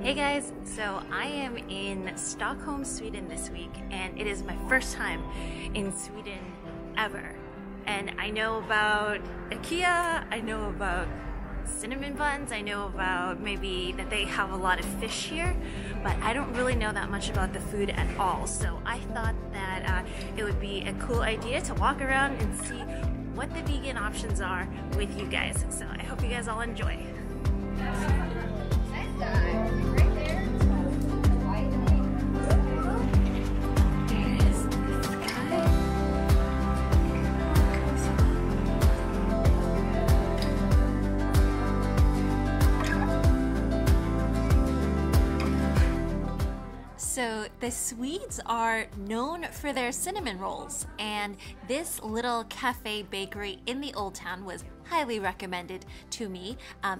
Hey guys, so I am in Stockholm, Sweden this week, and it is my first time in Sweden ever. And I know about IKEA, I know about cinnamon buns, I know about maybe that they have a lot of fish here, but I don't really know that much about the food at all. So I thought that it would be a cool idea to walk around and see what the vegan options are with you guys. So I hope you guys all enjoy. So the Swedes are known for their cinnamon rolls, and this little cafe bakery in the Old Town was highly recommended to me.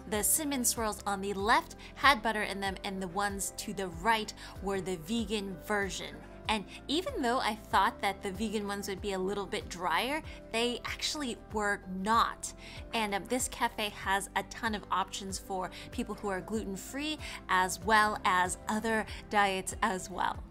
The cinnamon swirls on the left had butter in them, and the ones to the right were the vegan version. And even though I thought that the vegan ones would be a little bit drier, they actually were not. And this cafe has a ton of options for people who are gluten-free as well as other diets as well.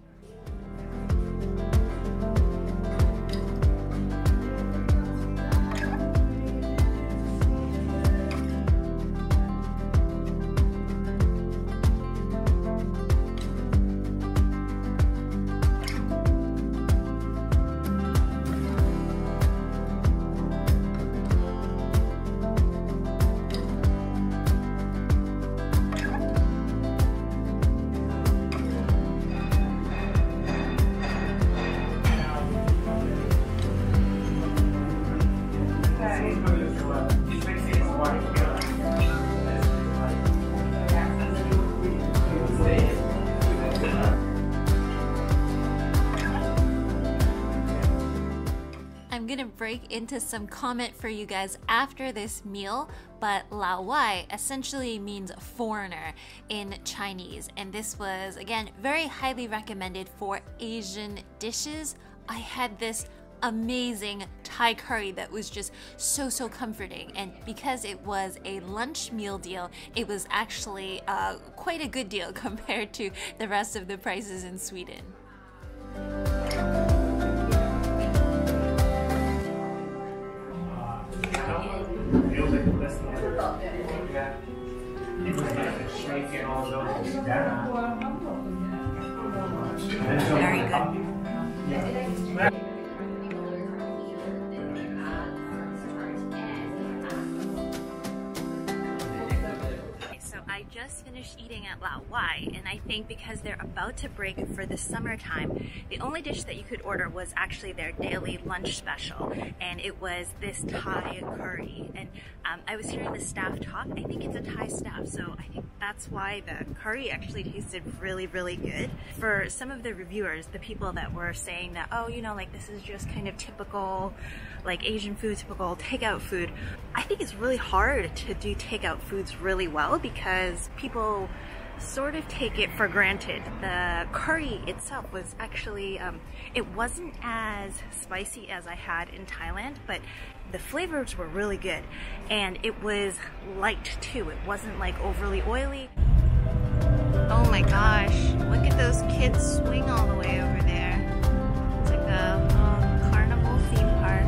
I'm gonna break into some comment for you guys after this meal, but Lao Wai essentially means foreigner in Chinese, and this was, again, very highly recommended for Asian dishes. I had this amazing Thai curry that was just so comforting, and because it was a lunch meal deal, it was actually quite a good deal compared to the rest of the prices in Sweden. Very good. I just finished eating at Lao Wai, and I think because they're about to break for the summertime, the only dish that you could order was actually their daily lunch special, and it was this Thai curry. And I was hearing the staff talk. I think it's a Thai staff, so I think that's why the curry actually tasted really good. For some of the reviewers, the people that were saying that, oh, you know, like this is just kind of typical like Asian food, typical takeout food, I think it's really hard to do takeout foods really well because people sort of take it for granted. The curry itself was actually, it wasn't as spicy as I had in Thailand, but the flavors were really good, and it was light too. It wasn't like overly oily. Oh my gosh, look at those kids swing all the way over there. It's like a carnival theme park.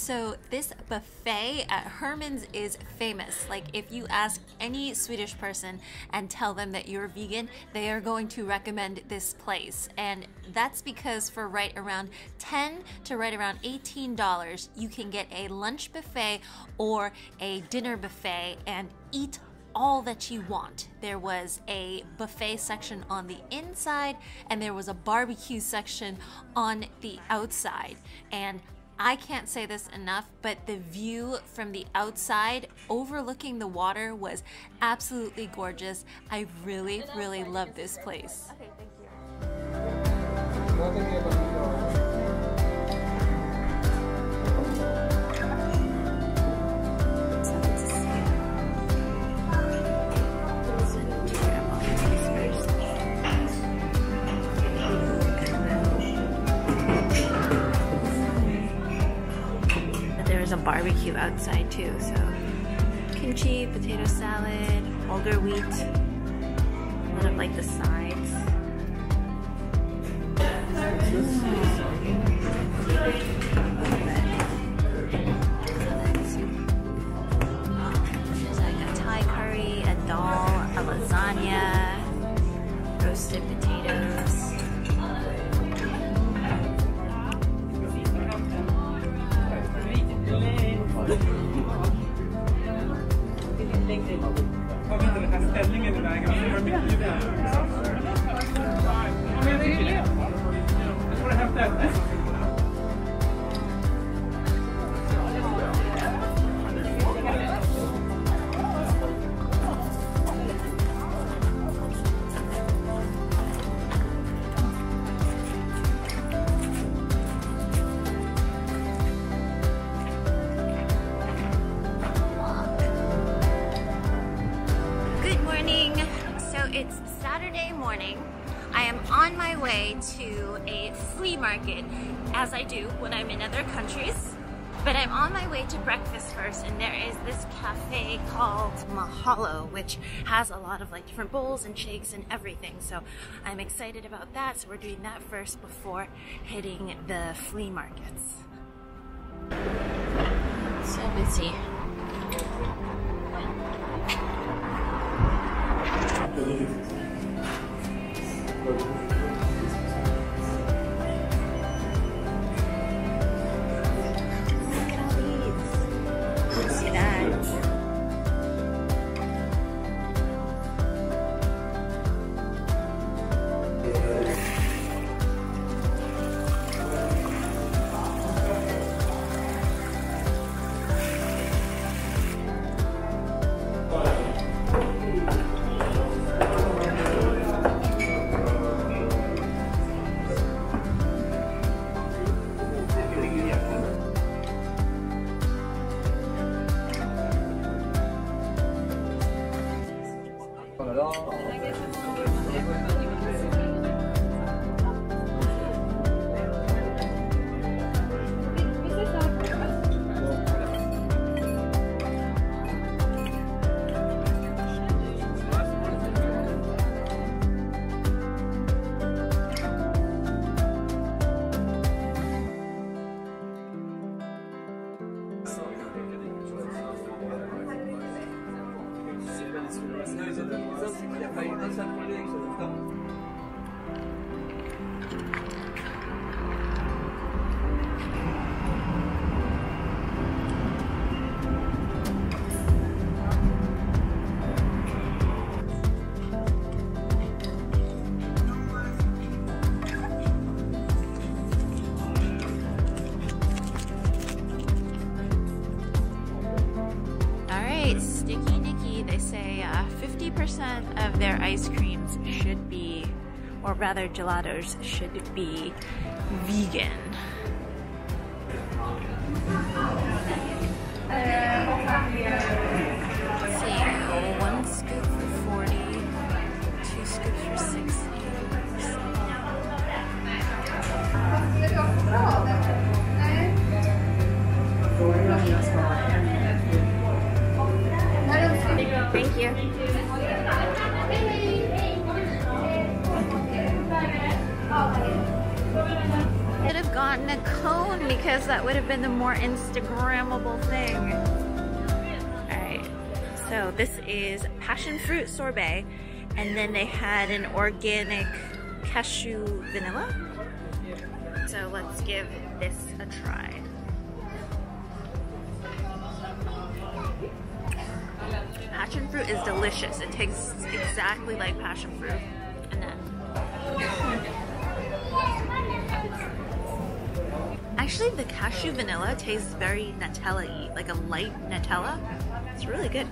So this buffet at Hermans is famous. Like, if you ask any Swedish person and tell them that you're vegan, they are going to recommend this place. And that's because for right around $10 to right around $18, you can get a lunch buffet or a dinner buffet and eat all that you want. There was a buffet section on the inside and there was a barbecue section on the outside. And I can't say this enough, but the view from the outside overlooking the water was absolutely gorgeous. I really, really love this place. Okay, thank you. There's a barbecue outside too, so kimchi, potato salad, bulgur wheat, a lot of like the sides. There's like a Thai curry, a dal, a lasagna, roasted potatoes. It's Saturday morning. I am on my way to a flea market, as I do when I'm in other countries. But I'm on my way to breakfast first, and there is this cafe called Mahalo, which has a lot of like different bowls and shakes and everything. So I'm excited about that. So we're doing that first before hitting the flea markets. So busy. Stikki Nikki, they say 50% of their ice creams should be, or rather gelatos should be vegan. Let's see, 1 scoop for 40, 2 scoops for 60. Thank you. Could have gotten a cone. phone because that would have been the more Instagrammable thing. Alright, so this is passion fruit sorbet, and then they had an organic cashew vanilla. So let's give this a try. Passion fruit is delicious. It tastes exactly like passion fruit. And then actually the cashew vanilla tastes very Nutella-y, like a light Nutella. It's really good.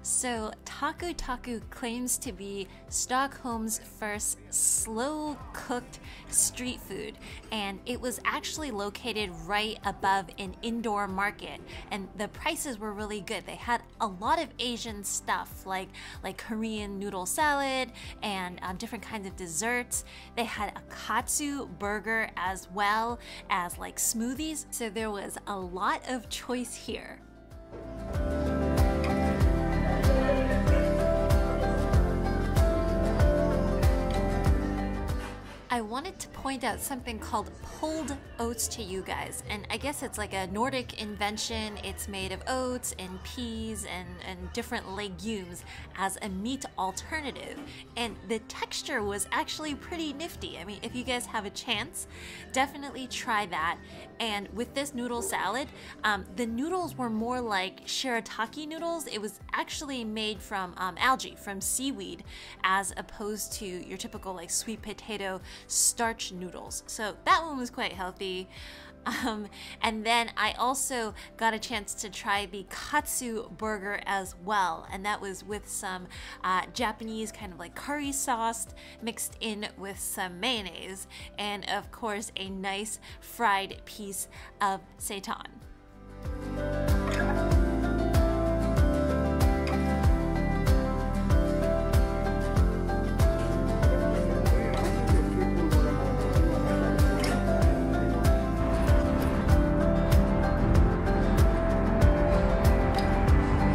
So Taku Taku claims to be Stockholm's first slow-cooked street food, and it was actually located right above an indoor market, and the prices were really good. They had a lot of Asian stuff like Korean noodle salad and different kinds of desserts. They had a Katsu Burger as well as like smoothies, so there was a lot of choice here. I wanted to point out something called pulled oats to you guys, and I guess it's like a Nordic invention. It's made of oats and peas and different legumes as a meat alternative, and the texture was actually pretty nifty. I mean, if you guys have a chance, definitely try that. And with this noodle salad, the noodles were more like shirataki noodles. It was actually made from algae, from seaweed, as opposed to your typical like sweet potato starch noodles. So that one was quite healthy. And then I also got a chance to try the Katsu Burger as well, and that was with some Japanese kind of like curry sauce mixed in with some mayonnaise, and of course a nice fried piece of seitan.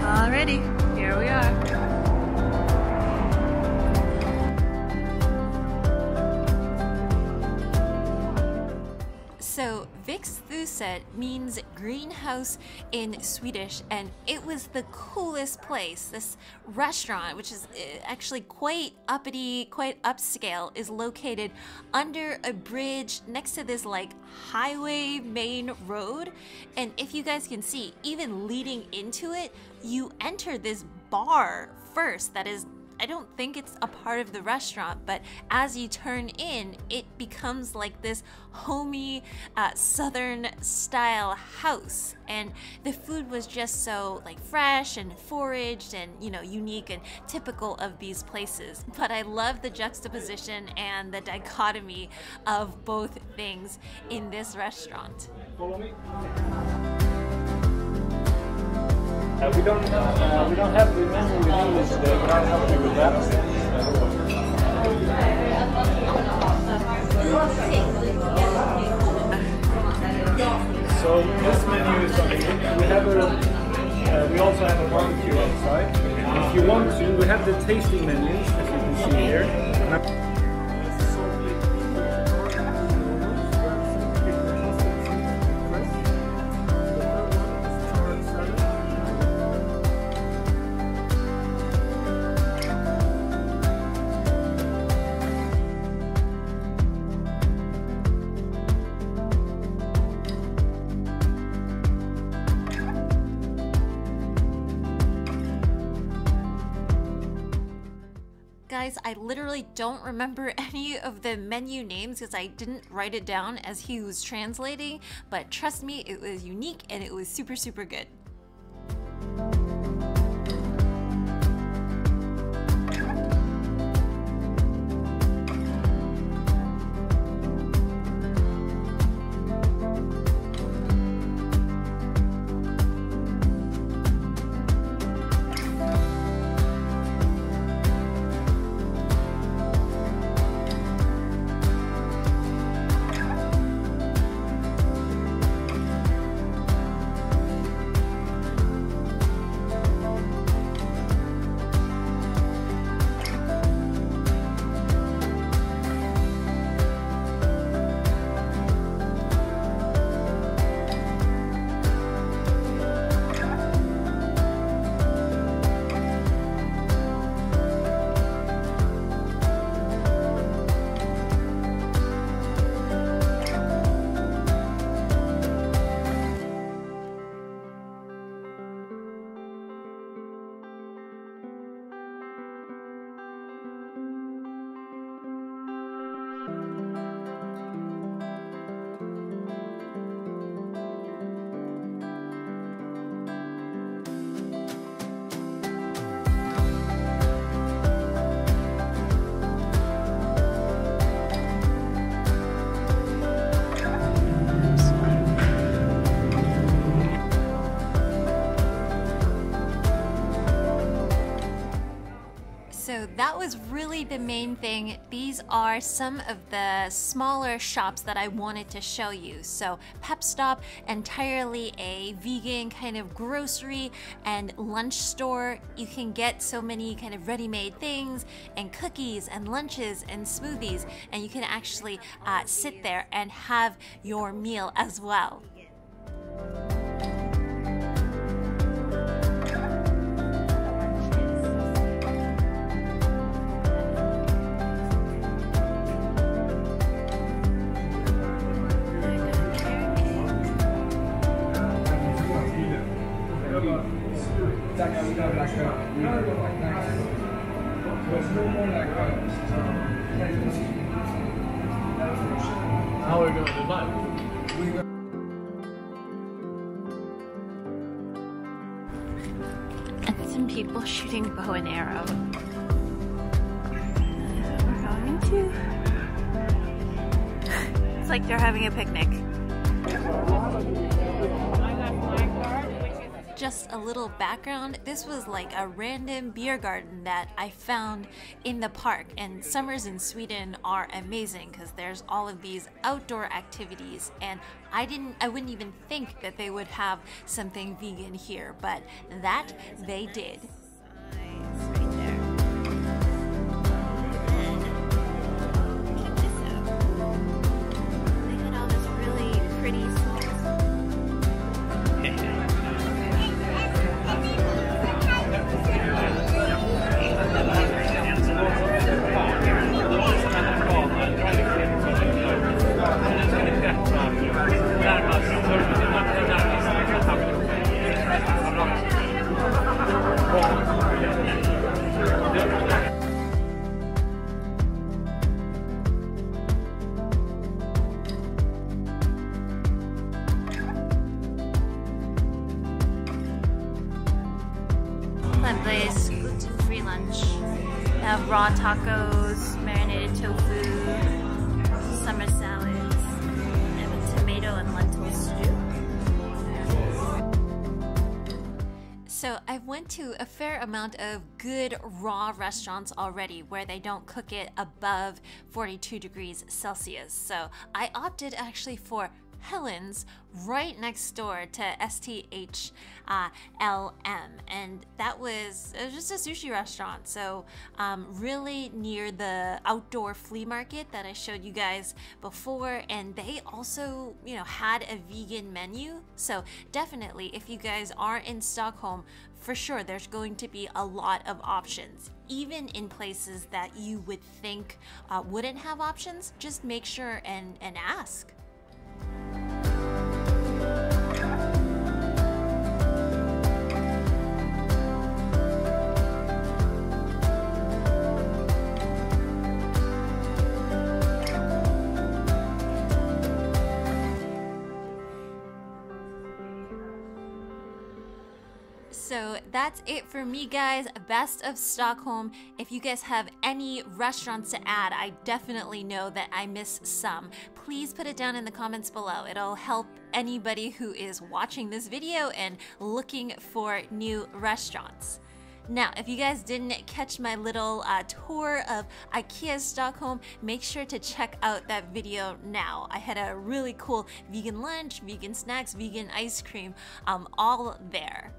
Alrighty, here we are. So Vaxthuset means greenhouse in Swedish, and it was the coolest place. This restaurant, which is actually quite uppity, quite upscale, is located under a bridge next to this like highway main road. And if you guys can see, even leading into it, you enter this bar first that is, I don't think it's a part of the restaurant, but as you turn in, it becomes like this homey southern style house, and the food was just so like fresh and foraged and, you know, unique and typical of these places. But I love the juxtaposition and the dichotomy of both things in this restaurant. Follow me. We don't have the menu in English today, but I'll help you with that. So this menu is we also have a barbecue outside. If you want to, we have the tasting menus, as you can see here. Guys, I literally don't remember any of the menu names because I didn't write it down as he was translating, but trust me, it was unique and it was super, super good. So that was really the main thing. These are some of the smaller shops that I wanted to show you. So Pep Stop, entirely a vegan kind of grocery and lunch store. You can get so many kind of ready-made things and cookies and lunches and smoothies, and you can actually sit there and have your meal as well. How are we going to live? And some people shooting bow and arrow. We're going to. It's like they're having a picnic. Just a little background, this was like a random beer garden that I found in the park, and summers in Sweden are amazing because there's all of these outdoor activities, and I wouldn't even think that they would have something vegan here, but that they did. Plant-based, gluten-free lunch. They have raw tacos, marinated tofu, summer salads, and a tomato and lentil stew. So I've went to a fair amount of good raw restaurants already where they don't cook it above 42 degrees Celsius. So I opted actually for Helen's right next door to STHLM, and it was just a sushi restaurant, so really near the outdoor flea market that I showed you guys before, and they also, you know, had a vegan menu. So definitely, if you guys are in Stockholm, for sure there's going to be a lot of options. Even in places that you would think wouldn't have options, just make sure and ask. So that's it for me, guys. Best of Stockholm. If you guys have any restaurants to add, I definitely know that I missed some. Please put it down in the comments below. It'll help anybody who is watching this video and looking for new restaurants. Now, if you guys didn't catch my little tour of IKEA Stockholm, make sure to check out that video now. I had a really cool vegan lunch, vegan snacks, vegan ice cream, all there.